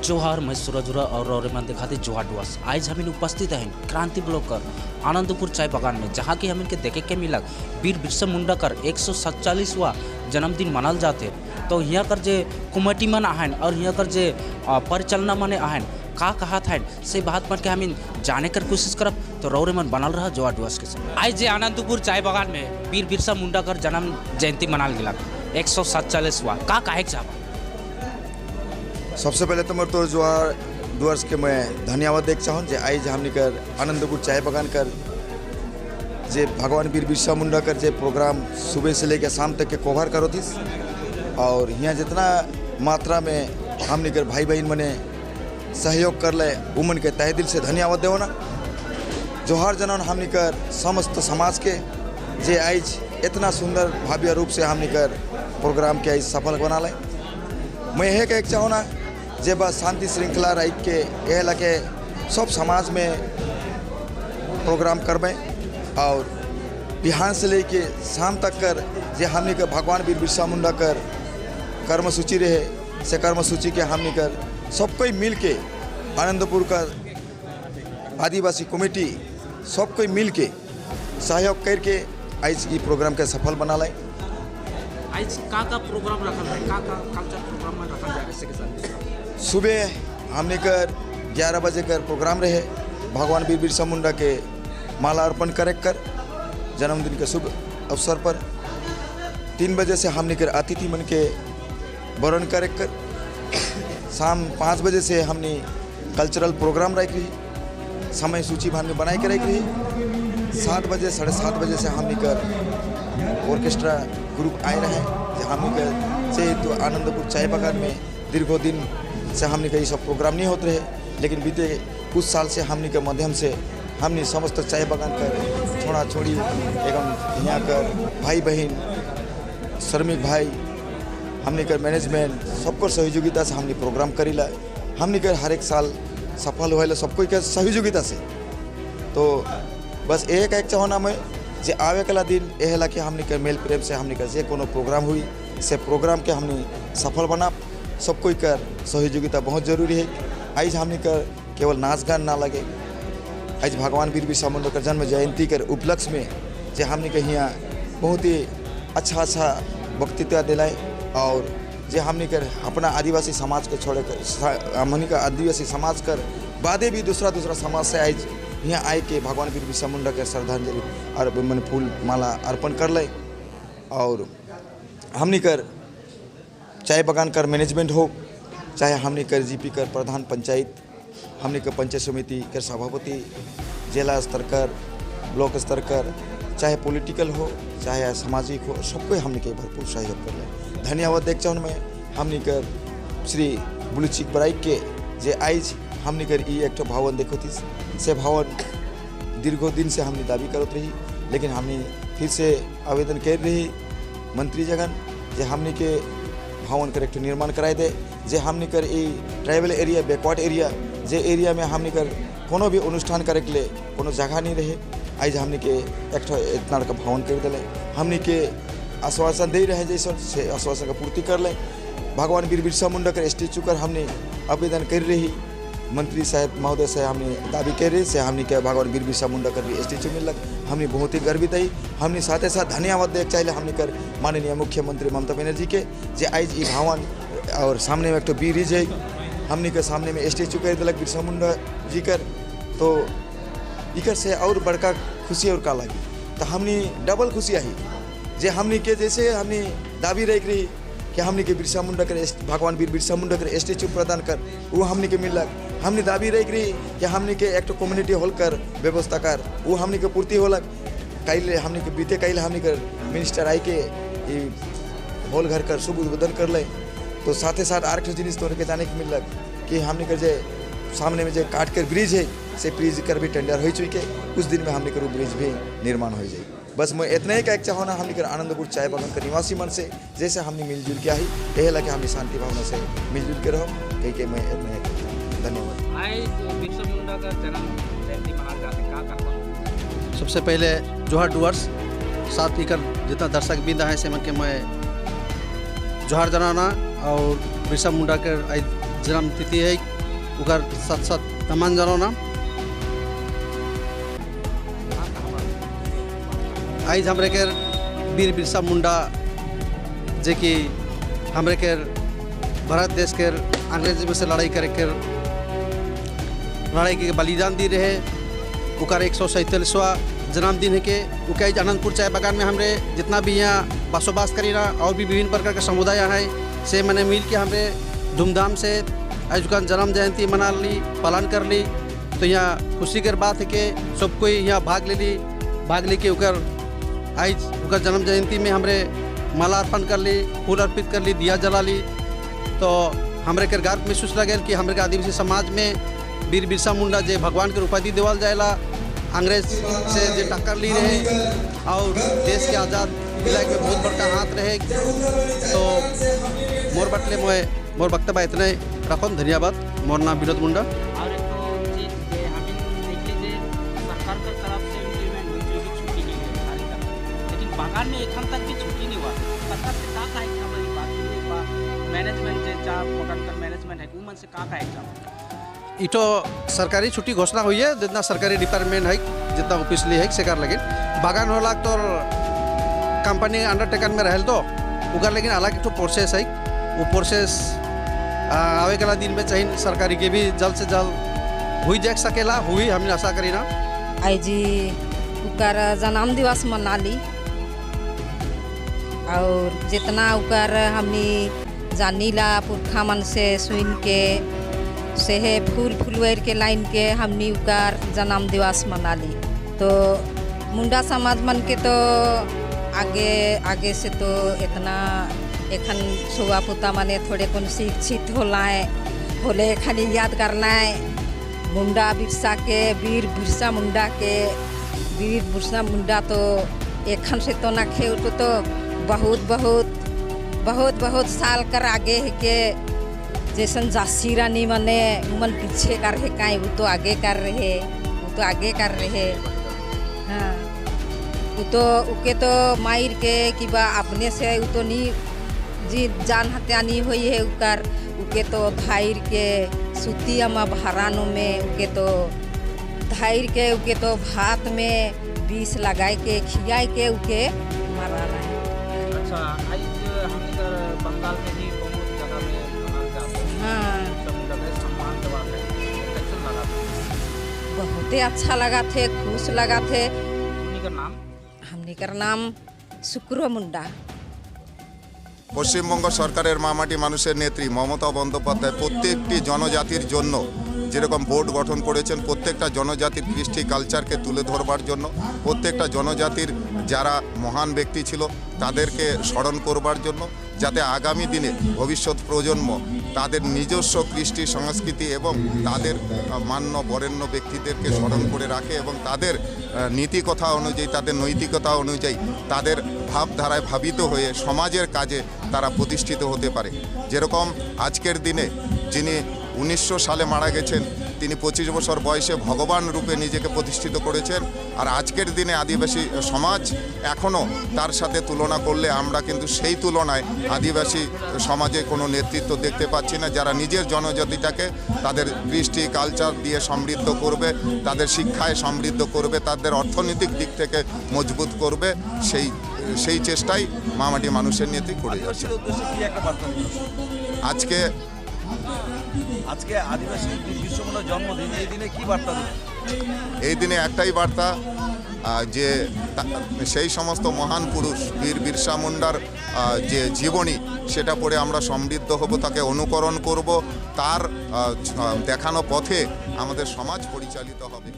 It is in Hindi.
जोहार मैं सूरजुरा और मन दिखाते जोहार डुआस। आज हम उपस्थित हैं क्रांति ब्लॉक कर आनंदपुर चाय बागान में, जहाँ की हम इनके देखे के मिला वीर बिरसा मुंडा कर 147वां जन्मदिन मनाल जाते। तो यहाँ कर जे कमेटी मन आहन और यहाँ कर जे परिचालना मने आहन का कहा था से बात मन के हम जाने कर कोशिश करब। तो रौरे मन बनल रहा जोहार डुआस के संग। आज जे आनंदपुर चाय बागान में वीर बिरसा मुंडा कर जन्म जयंती मनाल गया 147वां का कहे चाहब। सबसे पहले तो मैं तो जोहार डुआर्स के मैं धन्यवाद देख चाहूँ जे आज हमने कर आनंदपुर चाय बागान कर जे भगवान वीर बिरसा मुंडा कर जे प्रोग्राम सुबह से लेकर शाम तक के कवर करो थी। और यहाँ जितना मात्रा में हमने कर भाई बहन मने सहयोग कर ले उमन के तहे दिल से धन्यवाद देव ना। जोहार जनन हमने कर समस्त समाज के जे आज इतना सुंदर भव्य रूप से हमने कर प्रोग्राम के आज सफल बना ले। मैं यह कह चाहूँ ना जे बस शांति श्रृंखला रह के यह लगे सब समाज में प्रोग्राम करबे और बिहान से लेके शाम तक कर जे हमने कर भगवान वीर बिरसा मुंडा कर कर्मसूची रहे से कर्मसूची के हमने कर सब कोई मिल के आनंदपुर का आदिवासी कमेटी सब कोई मिल के सहयोग करके आज की प्रोग्राम के सफल बना लाए। आज का प्रोग्राम रखा है का कल्चर प्रोग्राम में रखा जाए कैसे के साथ सुबह हमने कर 11 बजे कर प्रोग्राम रहे भगवान वीर बिरसा मुंडा के माला अर्पण करे कर जन्मदिन के शुभ अवसर पर। 3 बजे से हमने कर अतिथि मन के वरण करे कर। शाम 5 बजे से हमने कल्चरल प्रोग्राम रख रही समय सूची हमने बनाए के रख रही। 7 बजे 7:30 बजे से हमने कर ऑर्केस्ट्रा ग्रुप आए रहे जो हमने से तो आनंदपुर चाय बागान में दीर्घों दिन से हमने का ये सब प्रोग्राम नहीं होते रहे, लेकिन बीते कुछ साल से हमने के माध्यम से हमने समस्त चाय बागान कर छोड़ा छोड़ी एवं यहाँ कर भाई बहन श्रमिक भाई हमने कर मैनेजमेंट सबको सहयोगिता से हमने प्रोग्राम करीला। हमने कर हर एक साल सफल हुआ सबको के सहयोगिता से। तो बस एक चाहो ना मैं जे आवे कला दिन यह ला कि हमने कर मेल प्रेम से हमने कर जे कोनो प्रोग्राम हुई से प्रोग्राम के हमने सफल बना। सब कोई कर सहयोगिता बहुत जरूरी है। आज हमने कर केवल नाच गान ना लगे, आज भगवान वीर बिरसा मुंडा कर जन्म जयंती कर उपलक्ष्य में जे हमने के यहाँ बहुत ही अच्छा वक्तृत्व दिलाए और जे हमने कर अपना आदिवासी समाज के छोड़े कर हमने का आदिवासी समाज कर बादे भी दूसरा समाज से आज यहाँ आए के भगवान वीर बिरसा मुंडा के श्रद्धांजलि और मन फूल माला अर्पण कर ले। और हमने कर चाय बागान कर मैनेजमेंट हो चाहे हमने कर जीपी कर प्रधान पंचायत हमने कर पंचायत समिति कर सभापति जिला स्तर कर ब्लॉक स्तर कर चाहे पॉलिटिकल हो चाहे सामाजिक हो सबको हमने के भरपूर सहयोग कर ले। धन्यवाद देख चाहूँ मैं हमने कर श्री बुलचिक बराइक के जे आज हमने कर एक भवन देखो थी से भवन दीर्घों दिन से हमने दावी करत रही, लेकिन हमने फिर से आवेदन कर रही मंत्री जगन जे हमने के भवन कर एक निर्माण कराए दे जे हमने कर ट्राइबल एरिया बैकवर्ड एरिया जे एरिया में हमने कर कोनो भी अनुष्ठान करे के लिए कोनो जगह नहीं रहे। आज हमने के एक इतना का भवन कर दिले हमने के आश्वासन दे रहे जैसे से आश्वासन का पूर्ति कर ले। भगवान वीर बिरसा मुंडा कर स्टेचू कर हमने आवेदन कर रही मंत्री साहब महोदय से हमने दावी कर रही से हमने के भगवान वीर बिरसा मुंडा कर भी स्टेचू मिल लग हमने बहुत ही गर्वित है। हमने साथ ही साथ धन्यवाद देख चाहिए हमने कर माननीय मुख्यमंत्री ममता बनर्जी के जे आज ये भवन और सामने में एक तो ब्रिज है हमने के सामने में स्टेचू कर दिलक बिरसा मुंडा जी कर। तो इकर से और बड़का खुशी और का लगी तो हमने डबल खुशी आई जे हमने के जैसे हमने दावी रख रही कि हमने के बिरसा मुंडा कर भगवान वीर बिरसा मुंडा कर स्टेचू प्रदान कर वो हमने के मिलक। हमने दावी रख रही कि हमने के एक कम्युनिटी हॉल कर व्यवस्था कर वो हमने के पूर्ति होलक। कल हमने के बीते कल हमने कर मिनिस्टर आई के हॉल घर कर शुभ उद्बोधन कर ले। तो साथ ही साथ आर्ट जिनिस तोड़ के जाने के मिलक कि हमने कर जे सामने में जो काट कर ब्रिज है से ब्रिज कर भी टेंडर हो चुके कुछ दिन में हमने कर ब्रिज भी निर्माण हो जाए। बस मैं इतना ही कह चाहूँ ना हमने कर आनंदपुर चाय बागान का निवासी मन से जैसे हमने मिलजुल के आई यह लगे हमने शांति भावना से मिलजुल के रहो कह के मैं इतना ही धन्यवाद। सबसे पहले जोहार डुआर्स साथ ही कर जितना दर्शक बिंद है से मन के मैं जोहार जनाना और बिरसा मुंडा के जन्म तिथि है उकर साथ साथ तमाम जनो नाम आज हमरे के वीर बिरसा मुंडा जे कि हमरे के भारत देश के अंग्रेज में से लड़ाई करे के लड़ाई के बलिदान दी रहे उकर 147वां जन्मदिन है के उके आनंदपुर चाय बागान में हमरे जितना भी यहाँ बसोबास करी ना और भी विभिन्न प्रकार के समुदाय है से मैंने मिल के हमरे धूमधाम से आज का जन्म जयंती मना ली पालन कर ली। तो यहाँ खुशी के बात है कि सब कोई यहाँ भाग ले के उकर आज उकर जन्म जयंती में हमरे माला अर्पण कर ली, फूल अर्पित कर ली, दिया जला ली। तो हमरे के गर्व महसूस लगे कि हमरे के आदिवासी समाज में वीर बिरसा मुंडा जे भगवान के उपाधि देवल जाएला अंग्रेज से जे टक्कर ली रहे और देश के आज़ाद दिलाए में बहुत बड़का हाथ रहे। तो मोर बटले मोर वक्तव्य इतने रखम। धन्यवाद। मोर नाम विनोद मुंडा। और एक तो चीज जे हमें देख लीजिए सरकार की तरफ से इम्प्लीमेंट हुई जो कि छुट्टी नहीं है सारी तक, लेकिन बागान में एखन तक भी छुट्टी नहीं हुआ। सरकार से का हमारी बात मैनेजमेंट जे चाह पकड़ कर मैनेजमेंट है उमन से का एग्जाम इटो सरकारी छुट्टी घोषणा हुई है जितना सरकारी डिपार्टमेंट है जितना ऑफिसली है सेकार लगे बागान होला तो कंपनी अंडरटेकन में रहल तो उगर लेकिन अलग एक प्रोसेस है वो प्रोसेस आवे वाला दिन में चाहिए सरकारी के भी जल्द से जल्द हुई जा सकेला हुई हमने आशा करी ना। आज उकर जन्म दिवस मना ली और जितना उकर हमने जानीला पुरखा मन से सुन के से है फूल फुलवेर के लाइन के हमने उकर जन्म दिवस मना ली। तो मुंडा समाज मन के तो आगे से तो इतना एखन सुबह पुता माने थोड़े कौन शिक्षित होले खाली याद करना है मुंडा बिरसा के वीर बिरसा मुंडा के वीर बिरसा मुंडा तो एखन से तो ना खे तो बहुत साल कर आगे है के जैसन झांसी रानी मने उमन पीछे कर रहे काई वो तो आगे कर रहे हाँ वो तो उके तो मायर के कि बा अपने से वो तो नहीं जी जान हत्या नहीं हुई है उके तो धायर के सूती अमा भरानों में उके तो धायर के उके तो भात में बीस लगाए के खियाए के उके मारा रहा है। अच्छा आज हम इधर बंगाल में भी बहुत जगह में मनाल जाते हैं। हाँ सम्मान देवा कैसे लगा बहुत अच्छा लगा थे खुश लगा थे। हमनी का नाम शुक्र मुंडा। পশ্চিমবঙ্গ সরকারের মামাটি মানুষের নেত্রী মমতা বন্দ্যোপাধ্যায় প্রত্যেকটি জনজাতির জন্য যেরকম বোর্ড গঠন করেছেন প্রত্যেকটা জনজাতির কৃষ্টি কালচারকে তুলে ধরবার জন্য প্রত্যেকটা জনজাতির যারা মহান ব্যক্তি ছিল তাদেরকে স্মরণ করবার জন্য যাতে আগামী দিনে ভবিষ্যৎ প্রজন্ম তাদের নিজস্ব কৃষ্টি সংস্কৃতি এবং তাদের মান্য বরেণ্য ব্যক্তিদেরকে স্মরণ করে রাখে এবং তাদের নীতিকথা অনুযায়ী তাদের নৈতিকতা অনুযায়ী তাদের ভাবধারায় ভাবিত হয়ে সমাজের কাজে তারা প্রতিষ্ঠিত হতে পারে। যেরকম আজকের দিনে যিনি 1900 সালে মারা গেছেন তিনি 25 বছর বয়সে ভগবান রূপে নিজেকে প্রতিষ্ঠিত করেছেন। আর আজকের দিনে আদিবাসী সমাজ এখনও তার সাথে তুলনা করলে আমরা কিন্তু সেই তুলনায় আদিবাসী সমাজে কোনো নেতৃত্ব দেখতে পাচ্ছি না যারা নিজের জনজাতিটাকে তাদের কৃষ্টি কালচার দিয়ে সমৃদ্ধ করবে, তাদের শিক্ষায় সমৃদ্ধ করবে, তাদের অর্থনৈতিক দিক থেকে মজবুত করবে। সেই চেষ্টাই মামাটি মানুষের নেত্রী করে যাচ্ছে। আজকে আদিবাসী বিরসা মুন্ডার জন্মদিন, এই দিনে কি বার্তা দেবেন? এই দিনে একটাই বার্তা যে সেই সমস্ত মহান পুরুষ বীর বিরসা মুন্ডার যে জীবনী সেটা পড়ে আমরা সমৃদ্ধ হব, তাকে অনুকরণ করব, তার দেখানো পথে আমাদের সমাজ পরিচালিত হবে।